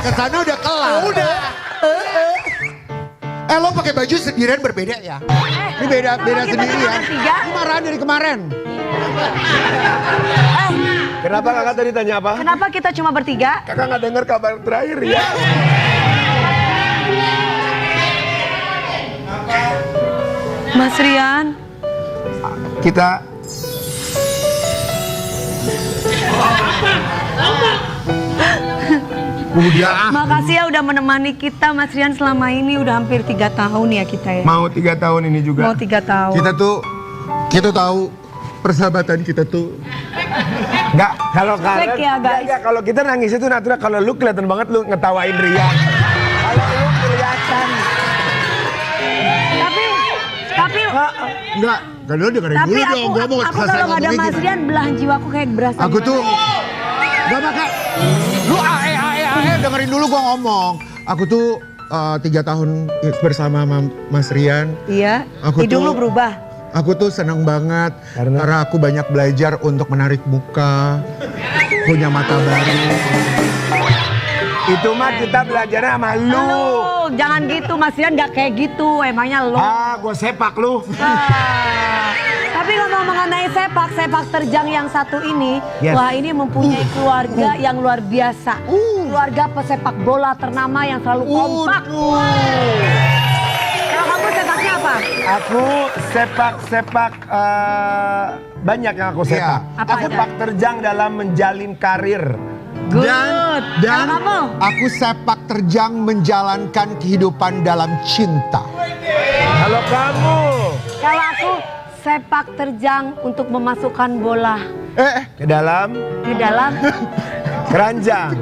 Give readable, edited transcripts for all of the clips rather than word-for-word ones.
ke sana udah kelar. Udah. Lo pakai baju sendirian berbeda ya? Ini beda sendiri ya. Ini marahan dari kemarin. Kenapa kakak tadi tanya apa? Kenapa kita cuma bertiga? Kakak nggak dengar kabar terakhir ya? Mas Rian. Kita Makasih ya udah menemani kita Mas Rian selama ini. Udah hampir 3 tahun ya kita ya. mau 3 tahun ini juga. Mau 3 tahun. Kita tahu persahabatan kita tuh. Enggak, kalau kalian Fake ya, guys. enggak, kalau kita nangis itu natural. Kalau lu kelihatan banget lu ngetawain Rian. Kalau lu kelihatan. Tapi Enggak, kan lo dengerin tapi dulu dong. Gua mau aku selesai kalau nggak ada ngomongnya Mas gitu. Rian belahan jiwaku kayak berasa. Aku tuh gimana. gak bakal. Lu dengerin dulu gua ngomong. Aku tuh 3 tahun bersama Mas Rian. Iya. Aku Hidung tuh- lu berubah. Aku tuh seneng banget Karena? karena aku banyak belajar untuk menarik muka, punya mata baru. Itu mah kita belajarnya sama lu. Lu jangan gitu Mas Rian, nggak kayak gitu. Emangnya lu. Gue sepak lu. Tapi ngomong mengenai sepak terjang yang satu ini, Yes. wah ini mempunyai keluarga yang luar biasa. Keluarga pesepak bola ternama yang selalu kompak. Kalau kamu sepaknya apa? Aku sepak banyak yang aku sepak. Iya. Apa Aku aja? sepak terjang dalam menjalin karir. Good. Dan Kalau kamu? aku sepak terjang menjalankan kehidupan dalam cinta. Kalau kamu, Kalau aku sepak terjang untuk memasukkan bola ke dalam di dalam. keranjang.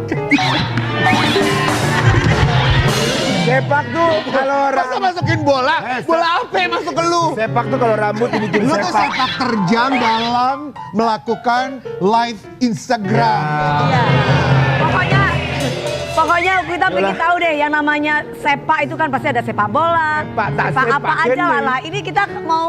Sepak tuh kalau Masa masukin bola? Bola apa yang masuk ke lu? sepak tuh kalau rambut dibikin Lu tuh sepak. sepak terjang dalam melakukan live Instagram. Iya. Pokoknya kita pengen tahu deh yang namanya sepak itu kan pasti ada sepak bola, Sepak, tak sepak apa sepak aja ini. lah. Ini kita mau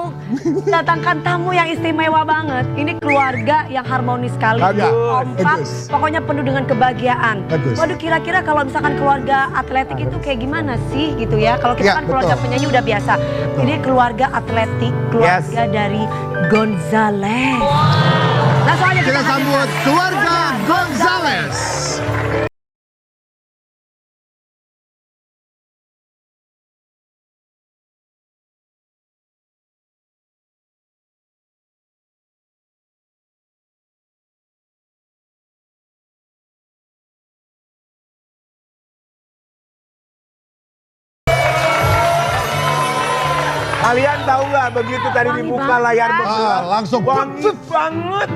datangkan tamu yang istimewa banget. Ini keluarga yang harmonis sekali, Bagus. kompak, Bagus. pokoknya penuh dengan kebahagiaan. Bagus. Waduh, kira-kira kalau misalkan keluarga atletik itu kayak gimana sih gitu ya? Kalau kita Ya, kan keluarga betul. penyanyi udah biasa. Ini keluarga atletik, keluarga dari Gonzales. Langsung aja Kita sambut keluarga Gonzales. Kalian tahu nggak begitu tadi Wangi dibuka banget, layar kan? berdua, Langsung wangi banget.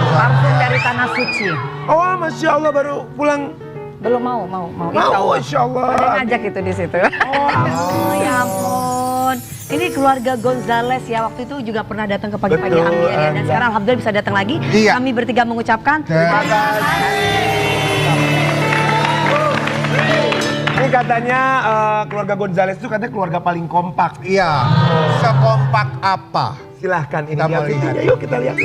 langsung dari tanah suci. Oh, masya Allah baru pulang. Belum mau. Insya Mau, Allah. masya Allah. Ada yang ngajak itu di situ. Oh ya ampun. Ini keluarga Gonzales ya, waktu itu juga pernah datang ke pagi-pagi Betul, Ambiar ya. Dan iya. sekarang alhamdulillah bisa datang lagi. Iya. Kami bertiga mengucapkan Terima kasih. Ini katanya keluarga Gonzales itu katanya keluarga paling kompak. Iya, sekompak apa? Silahkan ini Kita dia mau lihat. videonya. Yuk kita lihat.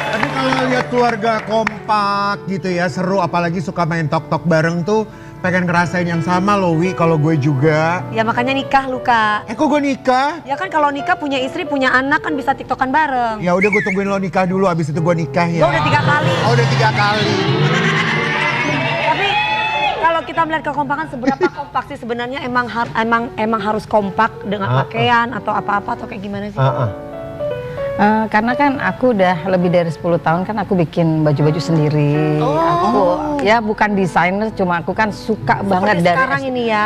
Tapi kalau lihat keluarga kompak gitu ya, seru, apalagi suka main tok-tok bareng tuh, pengen ngerasain yang sama loh Wi, kalau gue juga. ya makanya nikah Luka. Kok gue nikah? Ya kan kalau nikah punya istri, punya anak kan bisa tiktokan bareng. Ya udah gue tungguin lo nikah dulu, abis itu gue nikah ya. Gue udah 3 kali. Oh, udah 3 kali. Tapi kalau kita melihat kekompakan seberapa kompak sih sebenarnya emang harus kompak dengan pakaian atau apa-apa atau kayak gimana sih? Karena kan aku udah lebih dari 10 tahun kan aku bikin baju-baju sendiri. Aku ya bukan desainer, cuma aku kan suka banget Seperti dari sekarang ini ya.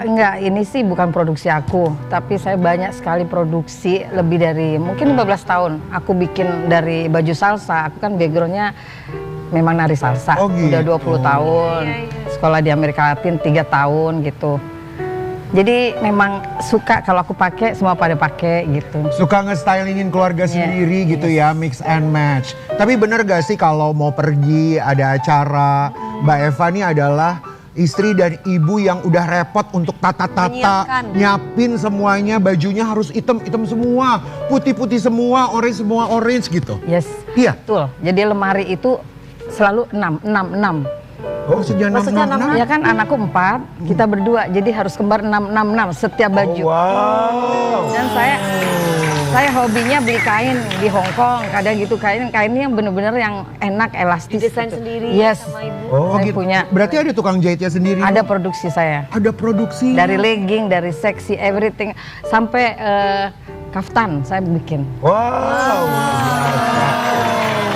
enggak, ini sih bukan produksi aku, tapi saya banyak sekali produksi lebih dari mungkin 15 tahun. Aku bikin dari baju salsa, aku kan backgroundnya memang nari salsa. Oh, gitu. Udah 20 tahun. Sekolah di Amerika Latin 3 tahun gitu. Jadi memang suka kalau aku pakai semua pada pakai gitu. Suka nge-stylingin keluarga sendiri gitu ya, mix and match. Tapi bener gak sih kalau mau pergi, ada acara, Mbak Eva nih adalah istri dan ibu yang udah repot untuk tata-tata, Menyiapkan. nyiapin semuanya, bajunya harus hitam-hitam semua, putih-putih semua orange gitu. Yes, Iya. betul. Jadi lemari itu selalu 6. Oh, maksudnya Maksudnya 666? Ya kan anakku 4, kita berdua, jadi harus kembar 666 setiap baju. Wow. Dan saya hobinya beli kain di Hong Kong, kadang gitu kainnya bener-bener yang enak, elastis. Desain gitu. sendiri Yes. sama ibu. Oh, Saya gitu. punya. Berarti ada tukang jahitnya sendiri? Ada produksi saya. Ada produksi? Dari legging, dari seksi, everything, sampai kaftan saya bikin. Wow.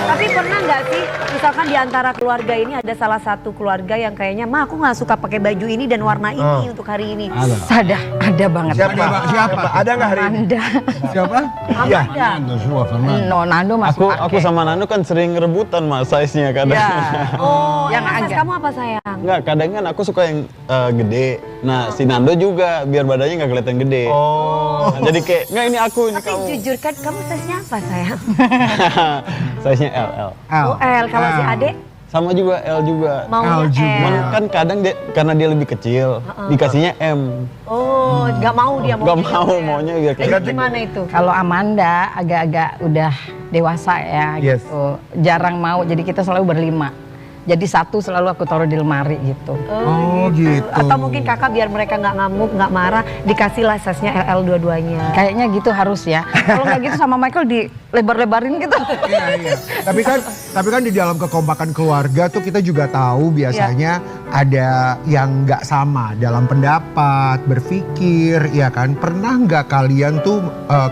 Tapi pernah nggak sih, misalkan di antara keluarga ini ada salah satu keluarga yang kayaknya, Ma aku nggak suka pakai baju ini dan warna ini untuk hari ini. Ada banget. Siapa? Ada nggak hari ini? Amanda. Siapa? Iya. No, Nando masuk Aku sama Nando kan sering rebutan mas size-nya kadang. Ya. Oh, Yang yang agak- kamu apa sayang? Enggak, kadang kan aku suka yang gede. Nah, si Nando juga biar badannya nggak kelihatan gede. Oh. Nah, jadi kayak, nggak ini aku, ini Tapi kamu. jujur kan, kamu size-nya apa sayang? Size-nya LL. Oh L, kalau si Ade Sama juga L juga. maunya L juga. Cuman L. kan kadang karena dia lebih kecil, dikasihnya M. Oh, nggak mau dia Nggak maunya mau, L. maunya biar kayak Jadi gimana itu? Kalau Amanda agak-agak udah dewasa ya Yes. gitu. Jarang mau, jadi kita selalu berlima. Jadi satu selalu aku taruh di lemari gitu. Oh, gitu. Atau mungkin kakak biar mereka nggak ngamuk, nggak marah, dikasihlah size-nya LL dua-duanya. Kayaknya gitu harus ya. Kalau nggak gitu sama Michael dilebar-lebarin gitu. Iya, iya. Tapi kan di dalam kekompakan keluarga tuh kita juga tahu biasanya ada yang nggak sama dalam pendapat, berpikir, ya kan? Pernah nggak kalian tuh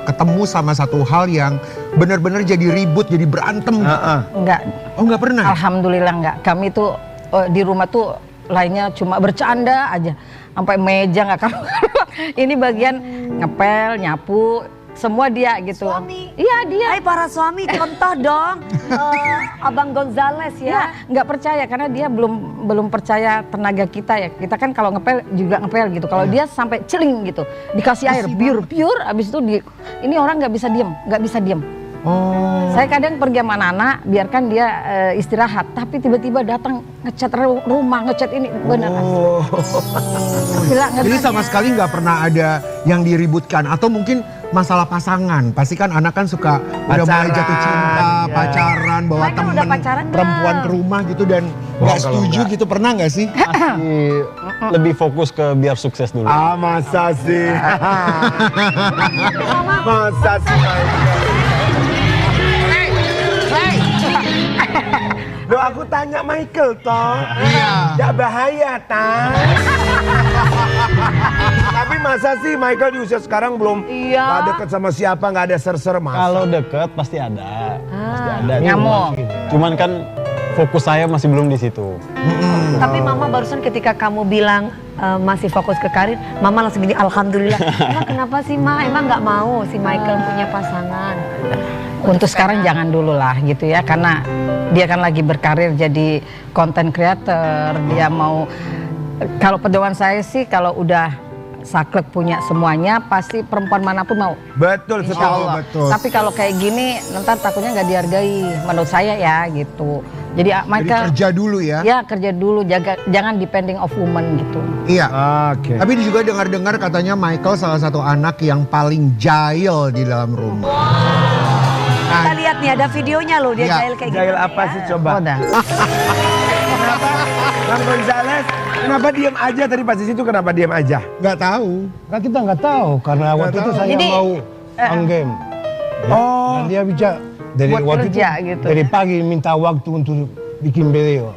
ketemu sama satu hal yang benar-benar jadi ribut, jadi berantem? Enggak. Oh, nggak pernah? Alhamdulillah enggak. Kami tuh di rumah tuh lainnya cuma bercanda aja. Sampai meja nggak karu. Ini bagian ngepel, nyapu, semua dia gitu. Suami. Iya dia. Hai para suami, contoh dong Abang Gonzales Ya, ya. nggak percaya karena dia belum percaya tenaga kita ya. Kita kan kalau ngepel juga ngepel gitu. Kalau dia sampai celing gitu, dikasih air pure, abis itu ini orang nggak bisa diem. Oh. Saya kadang pergi sama anak, biarkan dia istirahat, tapi tiba-tiba datang ngecat rumah, ngecat ini benar. Oh. Gila, Jadi sama sekali nggak pernah ada yang diributkan atau mungkin masalah pasangan. Pasti kan anak kan suka udah mulai Pacaran, jatuh cinta, iya. pacaran, bawa Michael temen udah pacaran nggak? perempuan ke rumah gitu dan nggak kalau setuju nggak. gitu, pernah nggak sih? masih lebih fokus ke biar sukses dulu. Ah, masa sih? Masa sih? Loh, aku tanya Michael toh. Iya. Gak bahaya tan. Tapi masa sih Michael di usia sekarang belum Iya. gak deket sama siapa, gak ada ser-ser masa. Kalau deket pasti ada. Pasti ada. Nyamuk. Cuman kan fokus saya masih belum di situ. Tapi mama barusan ketika kamu bilang masih fokus ke karir, mama langsung gini, alhamdulillah. Emang kenapa sih Ma? Emang nggak mau si Michael punya pasangan? Untuk sekarang jangan dulu lah gitu ya, karena dia kan lagi berkarir jadi content creator. Dia mau, kalau pedoman saya sih kalau udah saklek punya semuanya, pasti perempuan manapun mau. Betul, Insya betul. Allah. betul. Tapi kalau kayak gini, ntar takutnya nggak dihargai. Menurut saya ya gitu. Jadi Jadi Michael, kerja dulu ya? ya kerja dulu, jangan depending of woman gitu. Iya. Oke. Tapi juga dengar-dengar katanya Michael salah satu anak yang paling jahil di dalam rumah. Kita lihat nih ada videonya loh, dia Iya. jahil kayak Jahil gimana apa ya. sih coba? Udah. Bang Gonzales, kenapa diam aja tadi pas di situ, kenapa diam aja? Nggak tahu. Kan kita nggak tahu karena waktu itu saya Jadi, mau on game. Ya, Oh. dan dia bicara dari Buat waktu kerja itu gitu. dari pagi minta waktu untuk bikin video.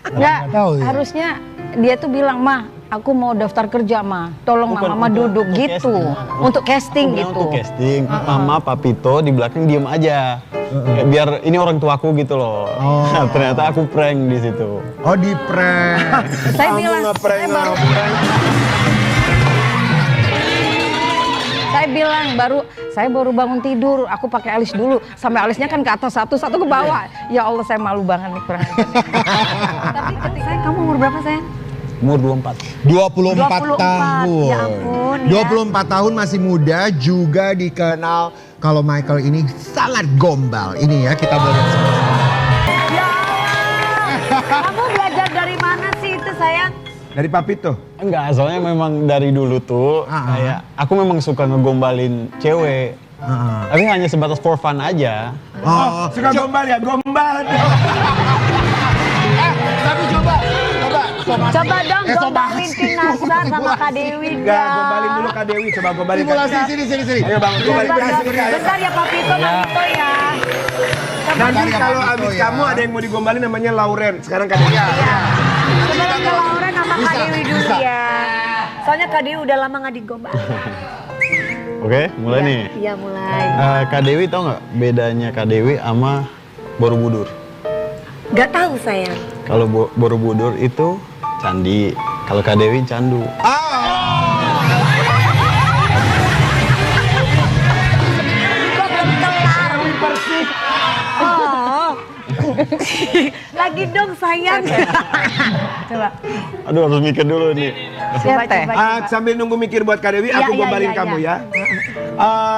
Nggak, Nggak tahu ya. harusnya dia tuh bilang, "Ma, aku mau daftar kerja, Ma. Tolong Bukan, Mama duduk untuk gitu." casting. Untuk casting Aku bilang gitu. Untuk casting, Mama Papito di belakang diem aja. Kayak biar ini orang tuaku gitu loh. Oh. Ternyata aku prank di situ. Oh, di prank. Saya Kamu bilang, ngeprank, saya baru bangun tidur, aku pakai alis dulu, sampai alisnya kan ke atas satu ke bawah. Ya Allah, saya malu banget nih kurang. Tapi ketika kamu umur berapa sayang? Umur 24. 24 24, tahun. ya ampun, ya. 24 tahun masih muda, juga dikenal kalau Michael ini sangat gombal. Ini ya, kita boleh lihat sama-sama. Ya Allah, kamu belajar dari mana sih itu sayang? Dari Papito. Enggak, soalnya memang dari dulu tuh kayak aku memang suka ngegombalin cewek. Tapi hanya sebatas for fun aja. Oh, Suka gombal ya, gombal. Coba dong gombalin King Nasa sama Kak Dewi Enggak, gombalin dulu Kak Dewi, coba gombalin. Simulasi sini. Ayo Bang, gombalin Kak Dewi. Bentar ya Papito, Mamito ya. Nanti kalau abis kamu ada yang mau digombalin namanya Lauren. Sekarang Kak Dewi. Sebelum ke Laura sama Kak Dewi dulu ya. Soalnya Kak Dewi udah lama nggak digombal. Oke, mulai nih. Iya mulai. Kak Dewi tau nggak bedanya Kak Dewi sama Borobudur? Gak tahu sayang. Kalau Borobudur itu candi, kalau Kak Dewi candu. Lagi dong sayang. Coba. Aduh harus mikir dulu nih. Sambil nunggu mikir buat Kak Dewi, aku gombalin kamu ya.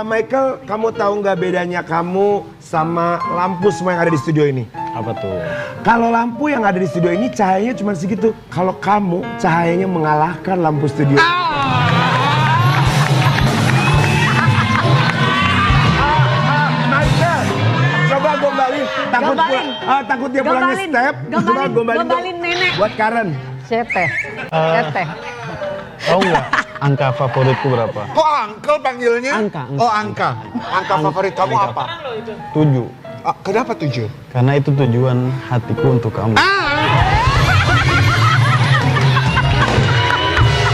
Michael, kamu tahu nggak bedanya kamu sama lampu semua yang ada di studio ini? Apa tuh? Kalau lampu yang ada di studio ini cahayanya cuma segitu. Kalau kamu cahayanya mengalahkan lampu studio. Michael, coba gombalin. Takut dia pulang step. Coba Gombalin nenek. buat Karen. Teteh. Tahu nggak angka favoritku berapa? Kok uncle panggilnya? Angka. Oh angka. Angka favorit kamu apa? 7. Kenapa 7? Karena itu tujuan hatiku untuk kamu.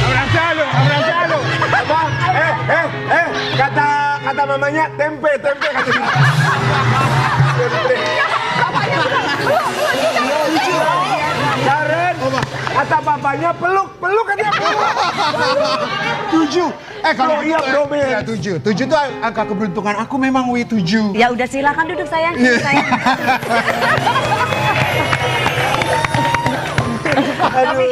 Abraza lu. Bang, kata mamanya tempe kata dia. Karen, kata papanya peluk katanya peluk. 7. Kalau iya bro, ya 7. 7 tuh angka keberuntungan aku memang 7. Ya udah silakan duduk sayang. Sayang. Tapi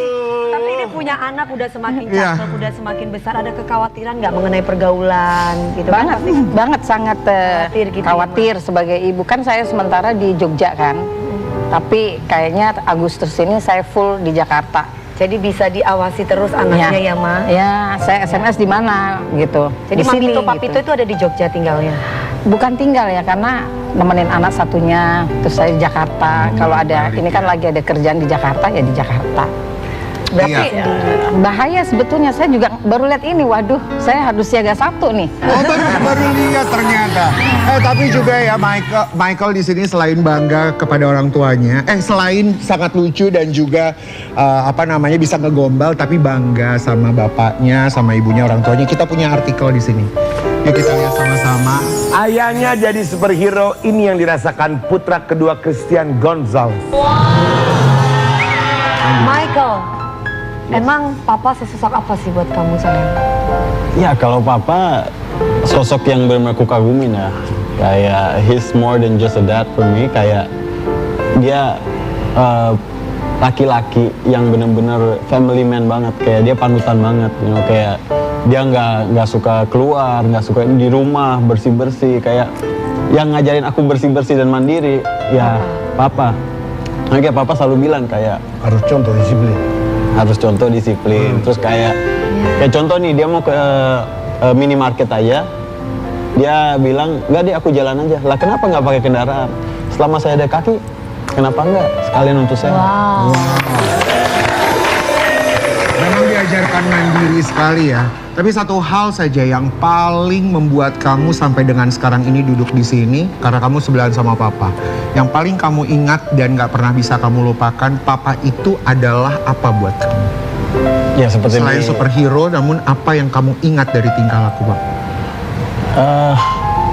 ini punya anak udah semakin cakep, udah semakin besar. Ada kekhawatiran nggak mengenai pergaulan gitu? Banget sangat khawatir sebagai ibu. Kan saya sementara di Jogja kan. Tapi kayaknya Agustus ini saya full di Jakarta. Jadi bisa diawasi terus anaknya ya, Ma? Ya, saya SMS di mana gitu. Jadi di sini, Papito gitu. itu ada di Jogja tinggalnya? Bukan tinggal ya, karena nemenin anak satunya, terus saya di Jakarta. Kalau ada, ini kan lagi ada kerjaan di Jakarta, ya di Jakarta. Berarti bahaya sebetulnya, saya juga baru lihat ini, waduh, saya harus siaga 1 nih. Oh baru lihat ternyata. Tapi juga ya Michael di sini selain bangga kepada orang tuanya, selain sangat lucu dan juga bisa ngegombal, tapi bangga sama bapaknya, sama ibunya, orang tuanya. Kita punya artikel di sini. Yuk kita lihat sama-sama. Ayahnya jadi superhero, ini yang dirasakan putra kedua Christian Gonzalez. Michael. Emang papa sesosok apa sih buat kamu sayang? Ya kalau papa sosok yang benar-benar aku kagumin ya. Kayak he's more than just a dad for me. Kayak dia laki-laki yang benar-benar family man banget. Kayak dia panutan banget. You know, kayak dia nggak suka keluar, nggak suka di rumah bersih-bersih. Kayak yang ngajarin aku bersih-bersih dan mandiri ya papa. Kayak papa selalu bilang kayak harus contoh disiplin. Harus contoh disiplin. Terus kayak contoh nih dia mau ke minimarket aja, dia bilang nggak deh aku jalan aja. Lah kenapa nggak pakai kendaraan? Selama saya ada kaki, kenapa nggak sekalian untuk saya? Wow. Memang diajarkan mandiri sekali ya. Tapi satu hal saja yang paling membuat kamu sampai dengan sekarang ini duduk di sini, karena kamu sebelahan sama papa. Yang paling kamu ingat dan gak pernah bisa kamu lupakan, papa itu adalah apa buat kamu? Ya seperti selain superhero, namun apa yang kamu ingat dari tingkah laku Pak?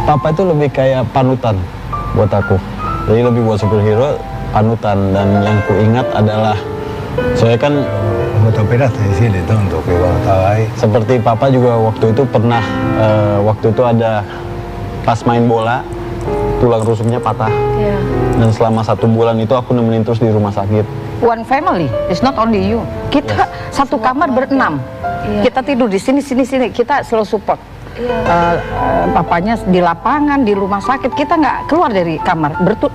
Papa itu lebih kayak panutan buat aku. Jadi lebih buat superhero, panutan. Dan yang ku ingat adalah, saya kan seperti papa juga waktu itu pernah, waktu itu ada pas main bola, tulang rusuknya patah. Dan selama 1 bulan itu aku nemenin terus di rumah sakit. One family, it's not only you. Kita satu kamar berenam. Kita tidur di sini, kita selalu support. Papanya di lapangan, di rumah sakit, kita nggak keluar dari kamar, 6.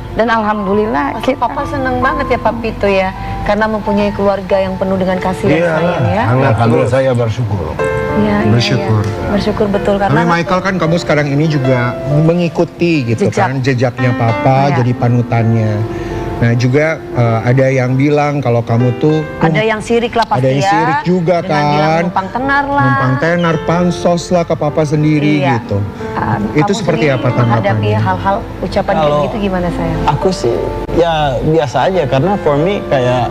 Dan alhamdulillah Papa senang banget ya Papito ya, karena mempunyai keluarga yang penuh dengan kasih dan sayang ya. Alhamdulillah saya bersyukur. Bersyukur. Bersyukur betul karena. Tapi Michael kan kamu sekarang ini juga mengikuti gitu kan jejaknya papa, jadi panutannya. Nah juga ada yang bilang kalau kamu tuh Ada yang sirik lah pasti ada yang ya. sirik juga Dengan bilang kan. numpang tenar lah. Numpang tenar, pansos lah ke papa sendiri Iya. gitu. Kamu Itu seperti sendiri apa menghadapi tanggapannya? hal-hal ucapan kayak Kalau- gitu gimana sayang? Aku sih ya biasa aja karena for me kayak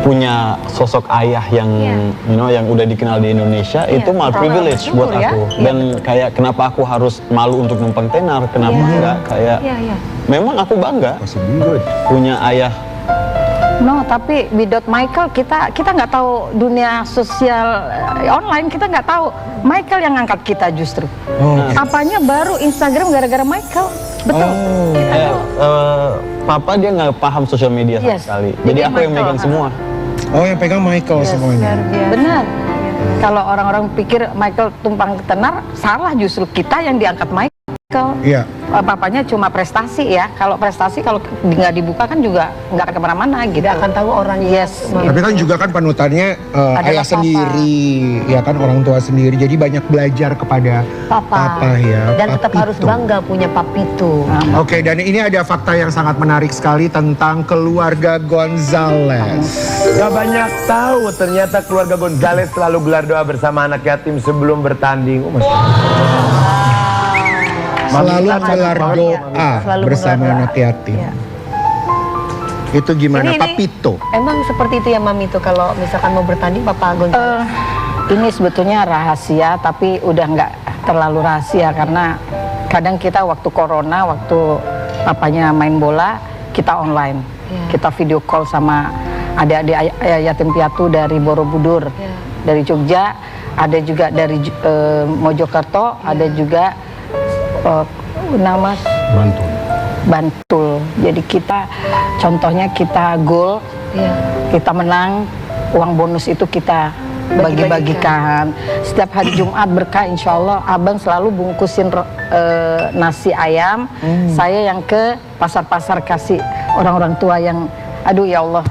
punya sosok ayah yang yang udah dikenal di Indonesia itu malah privilege buat Syukur ya. aku. Iya, Dan kayak kenapa aku harus malu untuk numpang tenar? Kenapa enggak? Kayak Iya. memang aku bangga Masih good. punya ayah. No, tapi without Michael kita nggak tahu dunia sosial online, kita nggak tahu. Michael yang ngangkat kita justru. Oh. Apanya baru Instagram gara-gara Michael. Betul. Papa dia nggak paham sosial media sama Yes. sekali. Jadi aku yang Michael, megang semua. Oh, yang pegang Michael semuanya. Benar. Kalau orang-orang pikir Michael tumpang tenar, salah justru kita yang diangkat Michael. Iya. Papanya cuma prestasi ya. Kalau prestasi kalau nggak dibuka kan juga nggak akan kemana-mana gitu. Tidak akan tahu orang Yes. Tapi kan juga kan panutannya ayah Adalah sendiri, ya kan orang tua sendiri. Jadi banyak belajar kepada papa ya. Dan tetap Papito. harus bangga punya papito. Oke, dan ini ada fakta yang sangat menarik sekali tentang keluarga Gonzales. Gak banyak tahu ternyata keluarga Gonzales selalu gelar doa bersama anak yatim sebelum bertanding. Oh, Selalu Mamita menggelar cantik doa Selalu bersama menggelar doa. anak yatim. Iya. Itu gimana, Ini- Papito? Emang seperti itu ya Mami tuh kalau misalkan mau bertanding Papa Gonzales? Ini sebetulnya rahasia, tapi udah nggak terlalu rahasia karena kadang kita waktu corona, waktu papanya main bola, kita online, kita video call sama adik-adik yatim piatu dari Borobudur, dari Jogja, ada juga dari Mojokerto, ada juga nama Bantul. Jadi kita, contohnya kita gol, kita menang, uang bonus itu kita bagi-bagikan. Setiap hari Jumat berkah, insya Allah abang selalu bungkusin nasi ayam. Saya yang ke pasar-pasar kasih orang-orang tua yang, aduh ya Allah.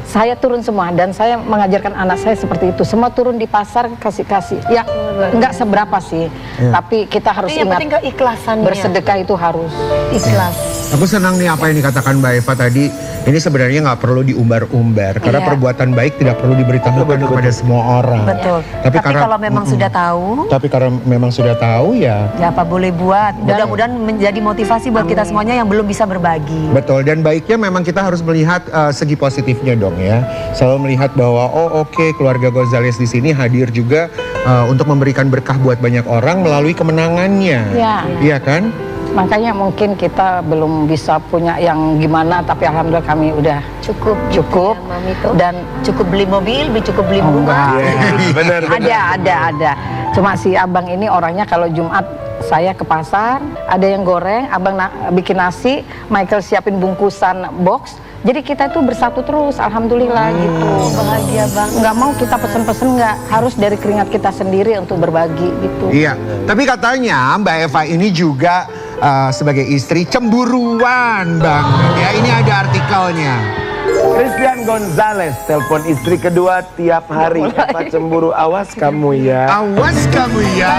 Saya turun semua dan saya mengajarkan anak saya seperti itu. Semua turun di pasar kasih-kasih. Ya nggak seberapa sih, tapi kita harus Yang ingat penting keikhlasannya. bersedekah itu harus. Ikhlas. Aku senang nih apa yang dikatakan Mbak Eva tadi. Ini sebenarnya nggak perlu diumbar-umbar karena Iya. perbuatan baik tidak perlu diberitahukan kepada semua orang. Betul. Tapi Tapi kalau memang sudah tahu, Tapi karena memang sudah tahu ya. ya apa boleh buat. Mudah-mudahan menjadi motivasi buat kita semuanya yang belum bisa berbagi. Betul, dan baiknya memang kita harus melihat segi positifnya dong ya. Selalu melihat bahwa oke, keluarga Gonzales di sini hadir juga untuk memberikan berkah buat banyak orang melalui kemenangannya. Ya. Iya kan? Makanya mungkin kita belum bisa punya yang gimana, tapi alhamdulillah kami udah Cukup. cukup Ya, Mami tuh. dan Cukup beli mobil, cukup beli Oh, rumah. enggak. Benar. ada. Cuma si abang ini orangnya kalau Jumat saya ke pasar, ada yang goreng, abang bikin nasi, Michael siapin bungkusan box. Jadi kita itu bersatu terus, alhamdulillah gitu. Bahagia banget. Nggak mau kita pesen-pesen, nggak harus dari keringat kita sendiri untuk berbagi gitu. Iya. Tapi katanya Mbak Eva ini juga sebagai istri cemburuan banget ya. Ini ada artikelnya. Christian Gonzales telepon istri kedua tiap hari. Apa cemburu? Awas kamu ya. Awas kamu ya.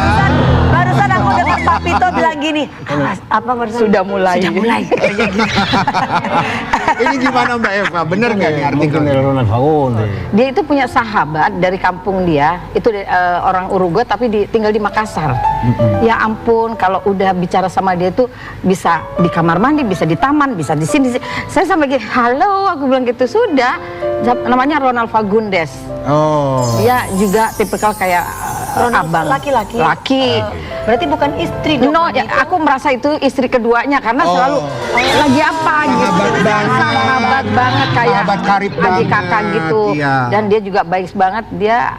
Barusan aku dengar Papito bilang gini, "Awas, apa barusan?" Sudah mulai. Sudah mulai. Ini gimana Mbak Eva? Bener nggak nih Mungkin artikelnya? dari Ronald Fagundes. Dia itu punya sahabat dari kampung dia, itu orang Uruguay tapi tinggal di Makassar. Ya ampun, kalau udah bicara sama dia tuh bisa di kamar mandi, bisa di taman, bisa di sini. Saya sampai gini, halo, aku bilang gitu, sudah. Namanya Ronald Fagundes. Oh. Dia juga tipikal kayak Ronald abang. laki-laki. Laki. Berarti bukan istri dong. No, Mami ya, tuh. aku merasa itu istri keduanya karena selalu lagi apa gitu. Sahabat banget. Sahabat banget kayak Sahabat karib adik banget, kakak gitu. iya. Dan dia juga baik banget.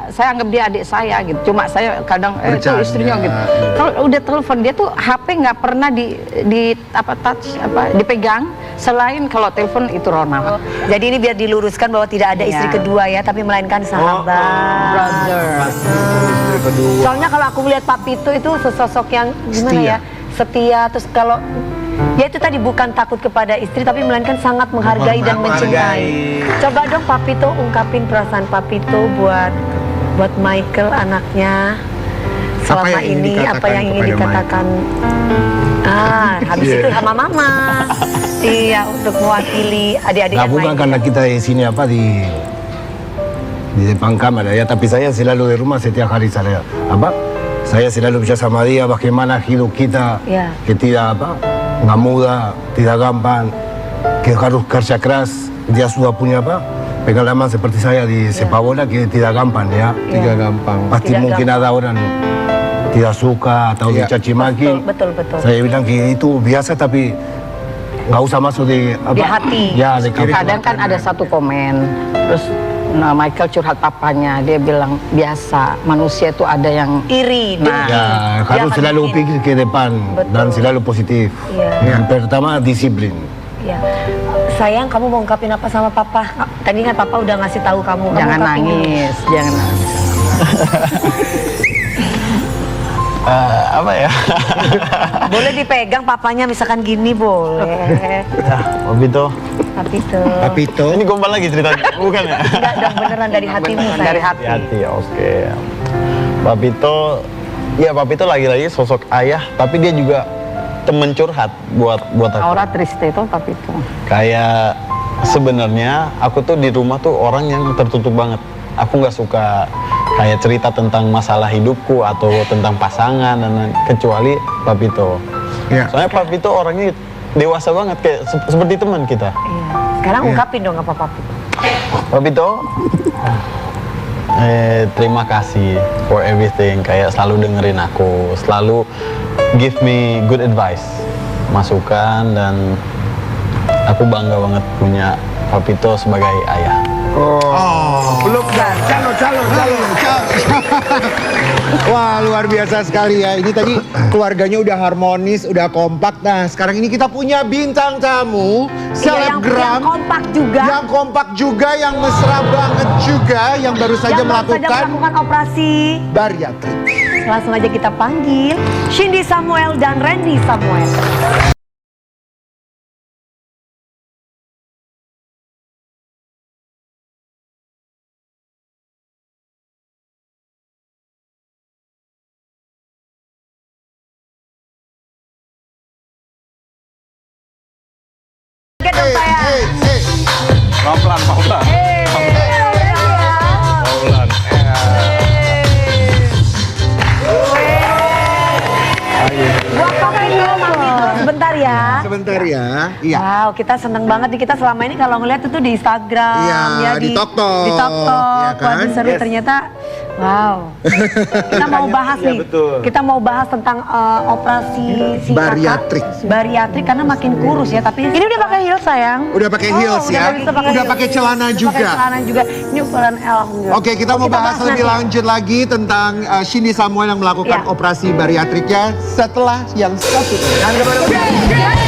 Saya anggap dia adik saya gitu. Cuma saya kadang itu Bercanda. istrinya gitu. Kalau udah telepon dia tuh HP nggak pernah dipegang selain kalau telepon itu Ronald. Jadi ini biar diluruskan bahwa tidak ada Iya. istri kedua ya, tapi melainkan sahabat. Brother. Istri kedua. Soalnya kalau aku melihat Papito itu sosok yang gimana Setia. ya? Setia, terus kalau ya itu tadi bukan takut kepada istri tapi melainkan sangat menghargai dan mencintai. Coba dong Papito ungkapin perasaan Papito buat Michael anaknya selama yang ingin ini, apa dikatakan yang ingin kepada dikatakan. Habis itu sama mama. Iya, untuk mewakili adik-adik Nah, yang bukan lain. karena kita di sini di depan kamera ya, tapi saya selalu di rumah setiap hari saya selalu bicara sama dia bagaimana hidup kita, Ya. que tidak nggak mudah, tidak gampang, que harus kerja keras. Dia sudah punya pengalaman seperti saya di sepak bola que tidak gampang ya. Tidak gampang. Pasti Tidak mungkin ada orang tidak suka atau Iya. dicaci maki. Betul. Saya bilang que itu biasa tapi nggak usah masuk di Di hati. Ya, di kiri. Kadang kan ada satu komen, terus Michael curhat papanya, dia bilang biasa manusia itu ada yang Iri, Nah, dengki. Ya, Dia harus akan selalu bikin. pikir ke depan Betul. dan selalu positif. Iya. Yang pertama disiplin. Ya. Sayang, kamu mau ungkapin apa sama papa? Tadi kan papa udah ngasih tahu kamu. Kamu jangan ungkapin dulu. nangis, jangan nangis. Apa ya? Boleh dipegang papanya misalkan gini boleh. Papito. Papito. Papito. Ini gombal lagi ceritanya, bukan ya? Enggak dong, beneran dari hatimu Beneran sayang. dari hati. Hati-hati, oke. Papito, ya Papito lagi-lagi sosok ayah, tapi dia juga temen curhat buat aku. Aura triste itu tapi itu. Kayak sebenarnya aku tuh di rumah tuh orang yang tertutup banget. Aku nggak suka kayak cerita tentang masalah hidupku atau tentang pasangan dan lain, kecuali Papito. Iya. Soalnya Papito orangnya dewasa banget kayak seperti teman kita. Iya. Sekarang ungkapin dong apa Papito. Papito, terima kasih for everything. Kayak selalu dengerin aku, selalu give me good advice, masukan, dan aku bangga banget punya Papito sebagai ayah. Belum calon. Wah, luar biasa sekali ya. Ini tadi keluarganya udah harmonis, udah kompak. Nah, sekarang ini kita punya bintang tamu, selebgram. Yang kompak juga. Yang kompak juga, yang mesra banget juga, yang baru saja Yang baru saja melakukan melakukan operasi. bariatrik. Langsung aja kita panggil Cindy Samuel dan Randy Samuel. Oke dong sayang. Pelan-pelan, pelan-pelan. Pelan. Buat pakai dulu mami dulu sebentar ya. Sebentar ya. Iya. Wow, kita seneng banget nih. Kita selama ini kalau ngeliat itu di Instagram, Iya, ya di TokTok. di TokTok. Iya kan? Waduh seru Yes. ternyata. Wow. Kita mau bahas Iya, nih. betul. Kita mau bahas tentang operasi si kakak. Bariatrik. Bariatrik karena makin kurus ya. Tapi ini udah pakai heels sayang. Udah pakai heels ya. Udah Udah heels. pakai celana Udah juga. Pakai celana juga. Ini ukuran L. Oke, kita mau bahas lebih nanti. lanjut lagi tentang Cindy Samuel yang melakukan Iya. operasi bariatriknya setelah yang satu ini. Yang kemana?